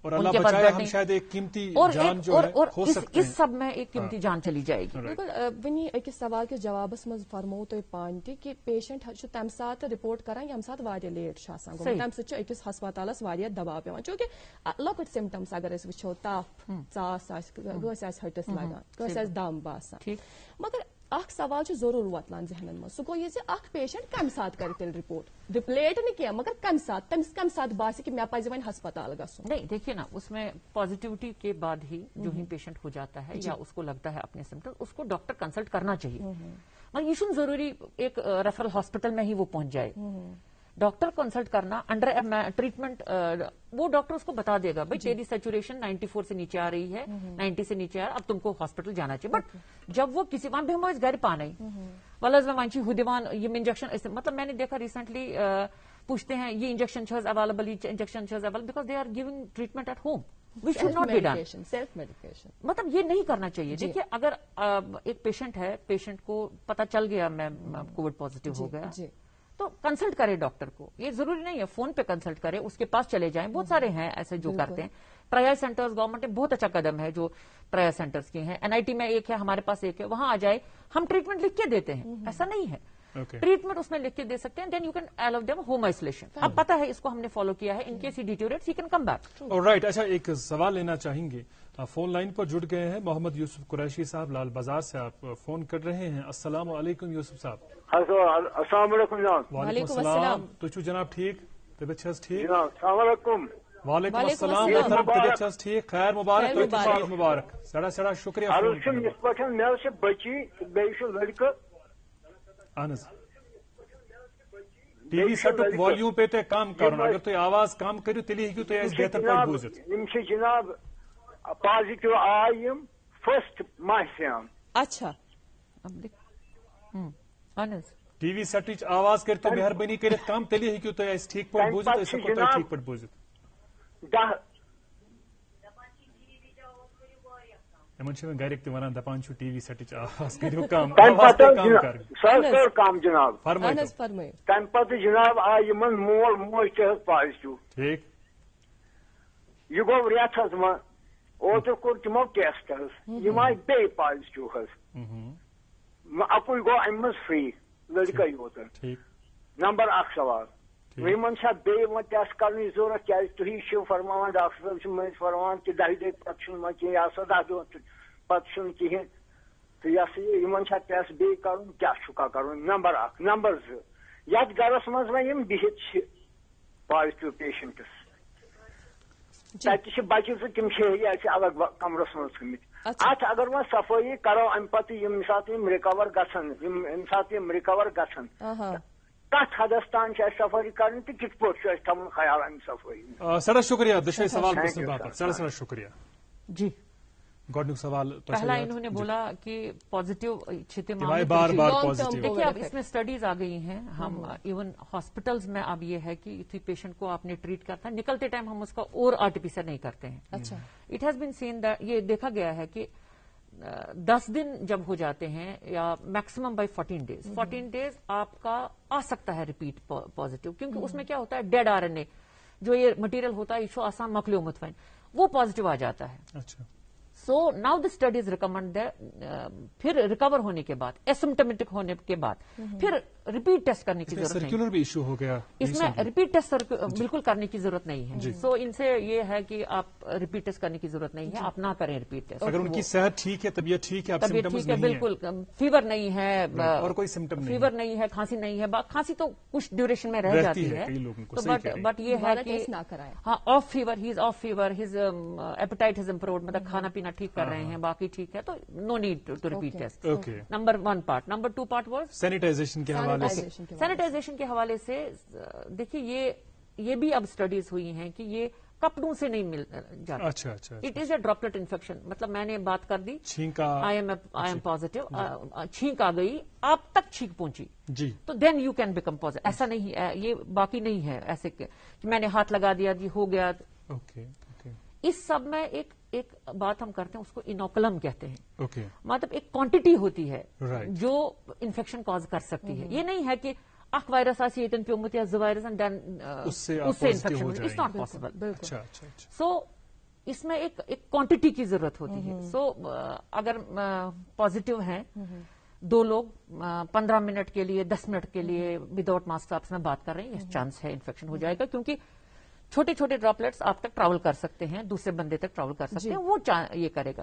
اور اللہ بچائے ہم شاید ایک قیمتی جان جو ہے ہو سکتے ہیں, اس سب میں ایک قیمتی جان چلی جائے گی. بالکل. ونی أکِس سوال کس جوابس مز فرمو تُہۍ پانہٕ تہِ کہ پیشنٹ تمہِ ساتہٕ رپورٹ کران ییٚمہِ ساتہٕ واریاہ لیٹ چھُ آسان گوٚمُت, تمہِ سۭتۍ چھُ أکِس ہسپتالس واریاہ دباو پیوان. چوٗنٛکہِ لۄکٕٹۍ سمٹمس اگر أسۍ وٕچھو, تپھ ژاس آسہِ, کٲنٛسہِ آسہِ ہٹِس لگان, کٲنٛسہِ آسہِ دم باسان, مگر اکھ سوال چھُ ضروٗر وۄتلان ذہنن منٛز, سُہ گوٚو یہِ زِ اکھ پیشنٹ کمہِ ساتہٕ کرِ تیٚلہِ رپورٹ, لیٹ نہٕ کینٛہہ مگر کمہِ ساتہٕ, تٔمِس کمہِ ساتہٕ باسہِ کہ مےٚ پزِ وۄنۍ ہسپتال گژھُن. نہیں دیکھیے نا, اس میں پازیٹیوٹی کے بعد ہی جو ہی پیشنٹ ہو جاتا ہے یا اس کو لگتا ہے اپنے سمٹم, اس کو ڈاکٹر کنسلٹ کرنا چاہیے. مگر یہ شن ضروری ایک ریفرل ہاسپٹل میں ہی وہ پہنچ جائے. ڈاکٹر کنسلٹ کرنا انڈر ٹریٹمنٹ, وہ ڈاکٹر اس کو بتا دے گا بھائی تیری سیچوریشن 94 سے نیچے آ رہی ہے, 90 سے نیچے آ رہا, اب تم کو ہاسپٹل جانا چاہیے. بٹ جب وہ کسی وہاں بھی ہم گھر پانے ولز میں وانچی ہدیوان یہ انجیکشن, مطلب میں نے دیکھا ریسنٹلی پوچھتے ہیں یہ انجیکشن چھز اویلیبل, یہ انجیکشن چھز available, because they are giving treatment at home, which should not be done. Self medication مطلب یہ نہیں کرنا چاہیے. دیکھیے اگر ایک پیشنٹ ہے, پیشنٹ کو پتا چل گیا میں کووڈ پازیٹیو ہو گیا, تو کنسلٹ کرے ڈاکٹر کو. یہ ضروری نہیں ہے فون پہ کنسلٹ کرے, اس کے پاس چلے جائیں, بہت سارے ہیں ایسے جو کرتے ہیں. ٹرائل سینٹرز گورنمنٹ نے بہت اچھا قدم ہے جو ٹرائل سینٹرز کے ہیں, NIT میں ایک ہے, ہمارے پاس ایک ہے, وہاں آ جائے, ہم ٹریٹمنٹ لکھ کے دیتے ہیں, ایسا نہیں ہے. ٹریٹمنٹ اس میں لکھ کے دے سکتے ہیں, then you can allow them home isolation. اب پتا ہے اس کو ہم نے فالو کیا ہے, in case he deteriorates he can come back. Right. اچھا ایک سوال لینا چاہیں گے, فون لائن پر جڑ گئے ہیں محمد یوسف قریشی صاحب, لال بازار سے آپ فون کر رہے ہیں. السلام علیکم یوسف صاحب. السلام علیکم جناب. وعلیکم السلام. تو چھو جناب ٹھیک, طبیعت چھس ٹھیک؟ جناب السلام علیکم. وعلیکم السلام. طبیعت چھس ٹھیک, خیر مبارک, عید مبارک. سڑا سڑا شکریہ. اس پہ مے بچی بیس لڑکہ, اہن حظ ٹی وی سیٹک والیوم پہ تہ کم کرن اگر تھی آواز کم کرو تیلی ہیکو تھی اس بہتر پٲٹھۍ بوٗزِتھ جناب پازیٹو آئی یم فسٹ ماہ اچھا ٹی وی سیٹچ آواز کرتو مہربانی کرت کم تیلی ہیکو تھی اس ٹھیک پٲٹھۍ بوٗزِتھ أسۍ ہیکو تۄہہِ ٹھیک پٲٹھۍ بوٗزِتھ یمن چھ گرک تہ ونان دپان چھُ ٹی وی سیٹچ آواز کٔرِو کم آواز کٔر کم کر کم جناب فرمٲیِو تمہ پتہ جناب آئی یمن مول موج تہ پازیٹو ٹھیک یہ گو ریت حظ ما اوتر کور تمو ٹیسٹ حظ یم آئی بے پازیٹو حظ اپوی گو ام مز فری لڑکے یوت نمبر اخ سوال ومن چھا بے وہ ٹیسٹ کرنے ضرورت کیا تھی چھو فرمان ڈاکٹر صاحب مجھے فرمان کہ 10 دن پتہ ما کہیں یا 17 دن پتہ کہیں تو یہ چھا ٹیسٹ بے کرن کیا چھکا کرن نمبر اخ نمبر 2 یت گرس مز یم بہت پازیٹو پیشنٹس تتہ بچہ تم الگ کمرس مز گمت ات اگر وہ صفائی کرو ام پتہ یم سات یم ریکور گھن یم سات یم ریکور گھن کت حدس تان صفائی کرنی تو کت پہ تھون خیال ام صفائی سر شکریہ دشوئی سوال پرسن باپت سر شکریہ جی گۄڈنیُک سوال پہلا انہوں نے بولا کہ پازیٹو بار بار پازیٹو دیکھیے اب اس میں اسٹڈیز آ گئی ہیں ہم ایون ہاسپٹلز میں اب یہ ہے کہ اسی پیشنٹ کو آپ نے ٹریٹ کرتا ہے نکلتے ٹائم ہم اس کا اور RT-PCR نہیں کرتے ہیں. It has been seen that یہ دیکھا گیا ہے کہ 10 دن جب ہو جاتے ہیں یا میکسیمم بائی 14 ڈیز آپ کا آ سکتا ہے ریپیٹ پازیٹو کیونکہ اس میں کیا ہوتا ہے ڈیڈ RNA جو یہ مٹیریل ہوتا ہے ایشو آسان مکلیو مطمئن وہ پازیٹو آ جاتا ہے. So now the studies recommend پھر ریکور ہونے کے بعد ایسمٹمیٹک ہونے کے بعد پھر ریپیٹ ٹیسٹ کرنے کی ضرورت نہیں بھی ایشو ہو گیا اس میں ریپیٹ ٹیسٹ بالکل کرنے کی ضرورت نہیں ہے. سو ان سے یہ ہے کہ آپ ریپیٹ ٹیسٹ کرنے کی ضرورت نہیں ہے آپ نہ کریں ریپیٹ ٹیسٹ. اگر ان کی صحت ٹھیک ہے طبیعت ٹھیک ہے بالکل فیور نہیں ہے اور کوئی سمٹم فیور نہیں ہے کھانسی نہیں ہے کھانسی تو کچھ ڈیوریشن میں رہ جاتی ہے بٹ یہ ہے کہ ہاں off fever he is off fever his appetite has improved مطلب کھانا پینا ٹھیک کر رہے ہیں باقی ٹھیک ہے تو no need to repeat test. Number 1 part. Number 2 part was sanitization کے حوالے سے. سینیٹائزیشن کے حوالے سے دیکھیے یہ بھی اب اسٹڈیز ہوئی ہیں کہ یہ کپڑوں سے نہیں مل جاتا. It is a droplet infection مطلب میں نے بات کر دی آئی ایم پازیٹو چھینک آ گئی آپ تک چھینک پہنچی جی تو then you can become positive. ایسا نہیں ہے یہ باقی نہیں ہے ایسے کہ میں نے ہاتھ لگا دیا جی ہو گیا. اس سب میں ایک بات ہم کرتے ہیں اس کو انوکلم کہتے ہیں. مطلب ایک کوانٹٹی ہوتی ہے جو انفیکشن کاز کر سکتی ہے. یہ نہیں ہے کہ اخ وائرس آسی یتن پیومت یا 2 وائرس اینڈ دین اس سے انفیکشن اٹس ناٹ پاسبل. سو اس میں ایک کوانٹٹی کی ضرورت ہوتی ہے. سو اگر پازیٹو ہیں 2 لوگ 15 منٹ کے لیے 10 منٹ کے لیے وداؤٹ ماسک آپس میں بات کر رہے ہیں چانس ہے انفیکشن ہو جائے گا کیونکہ چھوٹے چھوٹے ڈراپلیٹس آپ تک ٹریول کر سکتے ہیں دوسرے بندے تک ٹریول کر سکتے ہیں وہ یہ کرے گا.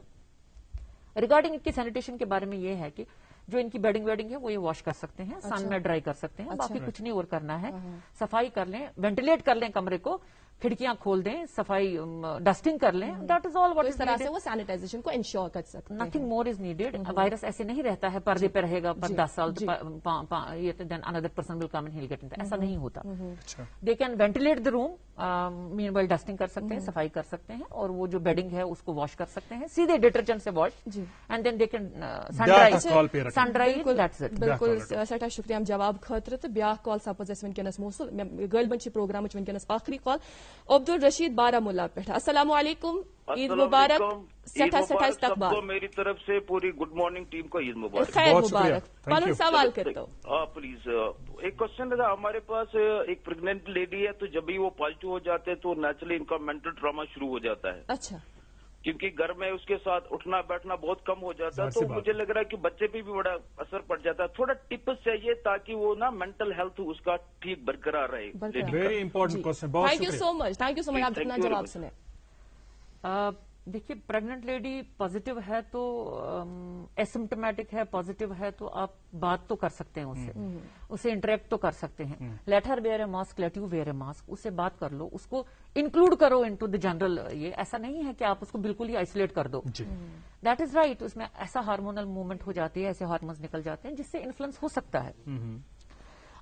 ریگارڈنگ ان کی سینیٹیشن کے بارے میں یہ ہے کہ جو ان کی بیڈنگ ویڈنگ ہے وہ یہ واش کر سکتے ہیں سن میں ڈرائی کر سکتے ہیں باقی کچھ نہیں اور کرنا ہے. صفائی کر لیں وینٹیلیٹ کر لیں کمرے کو کھڑکیاں کھول دیں صفائی ڈسٹنگ کر لیں دیٹ از آل واٹ اس طرح سے وہ سینیٹائزیشن کو انشور کر سکتے ہیں. Nothing more is needed. Virus ایسے نہیں رہتا ہے پردے پہ رہے گا پر 10 سال دین اندر person will come and he'll get into ایسا نہیں ہوتا. They can ventilate the room مین وائل ڈسٹنگ کر سکتے ہیں صفائی کر سکتے ہیں اور وہ جو بیڈنگ ہے اس کو واش کر سکتے ہیں سیدھے ڈٹرجنٹ سے wash and then they can sun dry. بالکل سٹھا شکریہ جواب خاطر تو بیاکھ کال سپز اس ونکس موصول غالباً پروگرام ونکس آخری کال عبدالرشید بارامولہ پہ. السلام علیکم عید مبارک. سٹھا استقبال میری طرف سے پوری گڈ مارننگ ٹیم کو عید مبارک. خیر مبارک. پن سوال کرتا ہوں پلیز. ایک کوشچن تھا ہمارے پاس ایک پریگننٹ لیڈی ہے تو جب بھی وہ پازیٹو ہو جاتے ہیں تو نیچرلی ان کا مینٹل ٹراما شروع ہو جاتا ہے. اچھا کیونکہ گھر میں اس کے ساتھ اٹھنا بیٹھنا بہت کم ہو جاتا ہے تو مجھے لگ رہا ہے کہ بچے پہ بھی بڑا اثر پڑ جاتا ہے. تھوڑا ٹپس چاہیے تاکہ وہ نا مینٹل ہیلتھ اس کا ٹھیک برقرار رہے. Very important question. Thank you so much آپ جتنا جواب سنیں. دیکھیے پریگننٹ لیڈی پازیٹو ہے تو ایسمٹمیٹک ہے پازیٹو ہے تو آپ بات تو کر سکتے ہیں اسے انٹریکٹ تو کر سکتے ہیں. Let her wear a mask let you wear a mask. اسے بات کر لو اس کو انکلوڈ کرو انٹو دی جنرل. یہ ایسا نہیں ہے کہ آپ اس کو بالکل ہی آئسولیٹ کر دو. That is right. اس میں ایسا ہارمونل موومنٹ ہو جاتی ہے ایسے ہارمونز نکل جاتے ہیں جس سے انفلوئنس ہو سکتا ہے.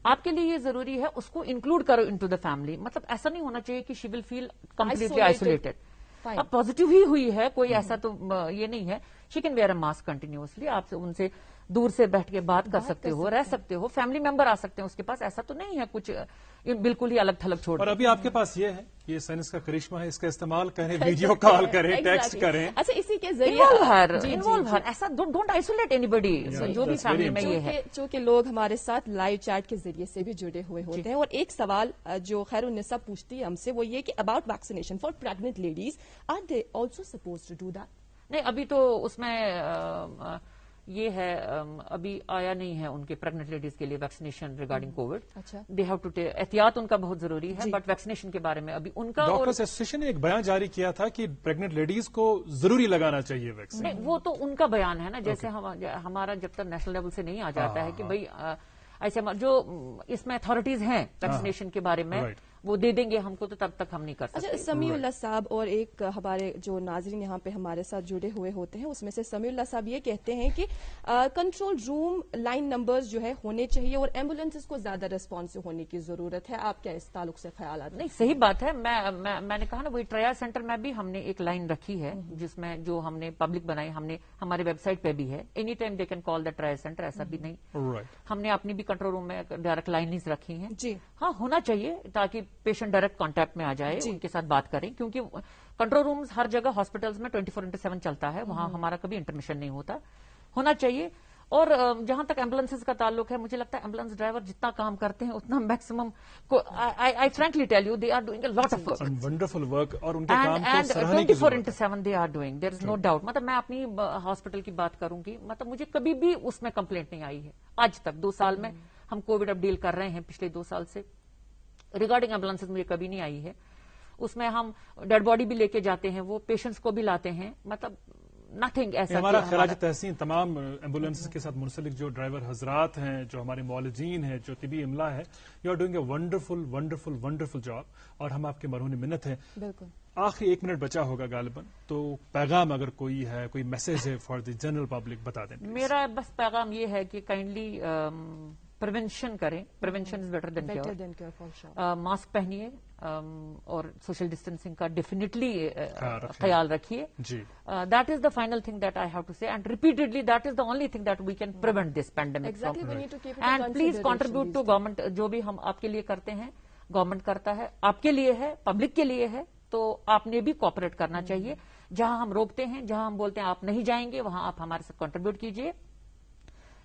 آپ کے لیے یہ ضروری ہے اس کو انکلوڈ کرو انٹو دا فیملی. مطلب ایسا نہیں ہونا چاہیے کہ she will feel completely isolated. اب پازیٹیو ہی ہوئی ہے, کوئی ایسا تو یہ نہیں ہے. She can wear a mask continuously. آپ ان سے دور سے بیٹھ کے بات کر سکتے ہو, رہ سکتے ہو, فیملی ممبر آ سکتے ہیں اس کے پاس. ایسا تو نہیں ہے کچھ بالکل ہی الگ تھلگ چھوڑ. اور ابھی آپ کے پاس یہ ہے, یہ سائنس کا کرشمہ ہے, اس کا استعمال کریں, ویڈیو کال کریں, ٹیکسٹ کریں. اچھا, اسی کے ذریعے ایسا ڈونٹ آئسولیٹ اینی بڈی جو بھی فیملی میں یہ ہے. چونکہ لوگ ہمارے ساتھ لائیو چیٹ کے ذریعے سے بھی جڑے ہوئے ہوتے ہیں, اور ایک سوال جو خیر النساء پوچھتی ہے ہم سے وہ یہ کہ about vaccination for pregnant ladies, are they also suppose to do that? نہیں, ابھی تو اس میں یہ ہے, ابھی آیا نہیں ہے ان کے پریگننٹ لیڈیز کے لیے vaccination regarding covid. They have to احتیاط ان کا بہت ضروری ہے, بٹ ویکسینیشن کے بارے میں ابھی ان کا. ڈاکٹرز ایسوسیشن نے ایک بیان جاری کیا تھا کہ پریگننٹ لیڈیز کو ضروری لگانا چاہیے ویکسین. نہیں, وہ تو ان کا بیان ہے نا, جیسے ہمارا جب تک نیشنل لیول سے نہیں آ جاتا ہے کہ بھائی ایسے جو اس میں اتھارٹیز ہیں ویکسینیشن کے بارے میں وہ دے دیں گے ہم کو, تو تب تک ہم نہیں کر سکتے. اچھا, سمیع اللہ صاحب اور ایک ہمارے جو ناظرین یہاں پہ ہمارے ساتھ جڑے ہوئے ہوتے ہیں اس میں سے سمیع اللہ صاحب یہ کہتے ہیں کہ کنٹرول روم لائن نمبرز جو ہے ہونے چاہیے اور ایمبولینسز کو زیادہ ریسپانسو ہونے کی ضرورت ہے. آپ کیا اس تعلق سے خیالات؟ نہیں, صحیح بات ہے. میں نے کہا نا, وہی ٹرائل سینٹر میں بھی ہم نے ایک لائن رکھی ہے جس میں جو ہم نے پبلک بنائی, ہم نے ہمارے ویب سائٹ پہ بھی ہے, any time they can call the trial centre. ایسا بھی نہیں, ہم نے اپنی بھی کنٹرول روم میں ڈائریکٹ لائنز رکھی ہیں. جی ہاں, ہونا چاہیے تاکہ پیشنٹ ڈائریکٹ کانٹیکٹ میں آ جائے, ان کے ساتھ بات کریں, کیونکہ کنٹرول رومز ہر جگہ ہاسپٹلز میں 24/7 چلتا ہے, وہاں ہمارا کبھی انٹرمیشن نہیں ہونا چاہیے. اور جہاں تک ایمبولینسز کا تعلق ہے, مجھے لگتا ہے ایمبولینس ڈرائیور جتنا کام کرتے ہیں اتنا maximum I frankly tell you they are doing a lot of wonderful work, اور ان کے کام کو سراہنے کی 24/7 they are doing, there is no doubt. مطلب میں اپنی ہاسپٹل کی بات کروں گی, مطلب مجھے کبھی بھی اس میں کمپلینٹ نہیں آئی ہے آج تک. 2 سال میں ہم کووڈ اب ڈیل کر رہے ہیں, پچھلے 2 سال سے ریگارڈنگ ایمبولینسز مجھے کبھی نہیں آئی ہے. اس میں ہم ڈیڈ باڈی بھی لے کے جاتے ہیں, وہ پیشنٹس کو بھی لاتے ہیں, مطلب نتھنگ ایسا. ہمارا خراج تحسین تمام ایمبولینس کے ساتھ منسلک جو ڈرائیور حضرات ہیں, جو ہمارے معالجین ہیں, جو طبی عملہ ہے, you are doing a wonderful wonderful wonderful job, اور ہم آپ کے مرہون منت ہیں. بالکل. آخری 1 منٹ بچا ہوگا غالباً, تو پیغام اگر کوئی ہے, کوئی میسج ہے فار دی جنرل پبلک, بتا دیں. میرا بس پیغام یہ ہے کہ کائنڈلی پریونشن کریں, prevention is better than cure. Mask پہنیے اور سوشل ڈسٹینسنگ کا ڈیفینیٹلی خیال رکھیے. That is the final thing that I have to say, and repeatedly that is the only thing that we can prevent this pandemic. And please contribute to government. جو بھی ہم آپ کے لیے کرتے ہیں, گورنمنٹ کرتا ہے, آپ کے لیے ہے, پبلک کے لیے ہے, تو آپ نے بھی کوآپریٹ کرنا چاہیے. جہاں ہم روکتے ہیں, جہاں ہم بولتے ہیں آپ نہیں جائیں گے, وہاں آپ ہمارے ساتھ کنٹریبیوٹ کیجیے.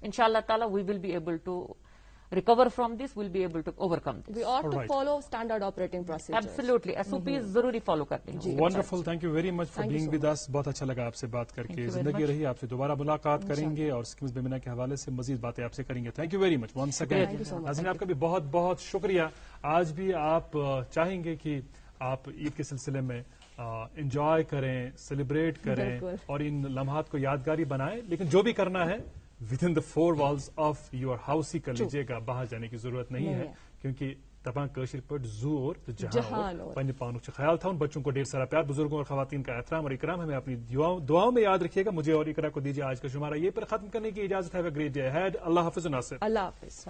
انشاءاللہ تعالی we will be able to recover from this, will be able to overcome this. We ought to follow standard operating procedures. Absolutely. SOPs ضروری فالو کرتے ہیں. Wonderful. Thank you very much for being with us. بہت اچھا لگا آپ سے بات کر کے. زندگی رہی, آپ سے دوبارہ ملاقات کریں گے اور اسکیمز بیمینہ کے حوالے سے مزید باتیں آپ سے کریں گے. Thank you very much once again. ناظرین, آپ کا بھی بہت بہت شکریہ. آج بھی آپ چاہیں گے کہ آپ عید کے سلسلے میں انجوائے کریں, سیلیبریٹ کریں اور ان لمحات کو یادگاری بنائیں, لیکن جو بھی کرنا ہے within the 4 walls of your house ہی کر لیجیے گا. باہر جانے کی ضرورت نہیں ہے, کیونکہ دپان کاشر پٹ زو اور جہان اور پنہ پانک سے خیال تھا. بچوں کو ڈھیر سارا پیار, بزرگوں اور خواتین کا احترام اور اکرام. ہمیں اپنی دعاؤں میں یاد رکھیے گا. مجھے اور اقرا کو دیجیے آج کا شمارہ یہ پر ختم کرنے کی اجازت ہے. Great day head. اللہ حافظ. ناصر, اللہ حافظ.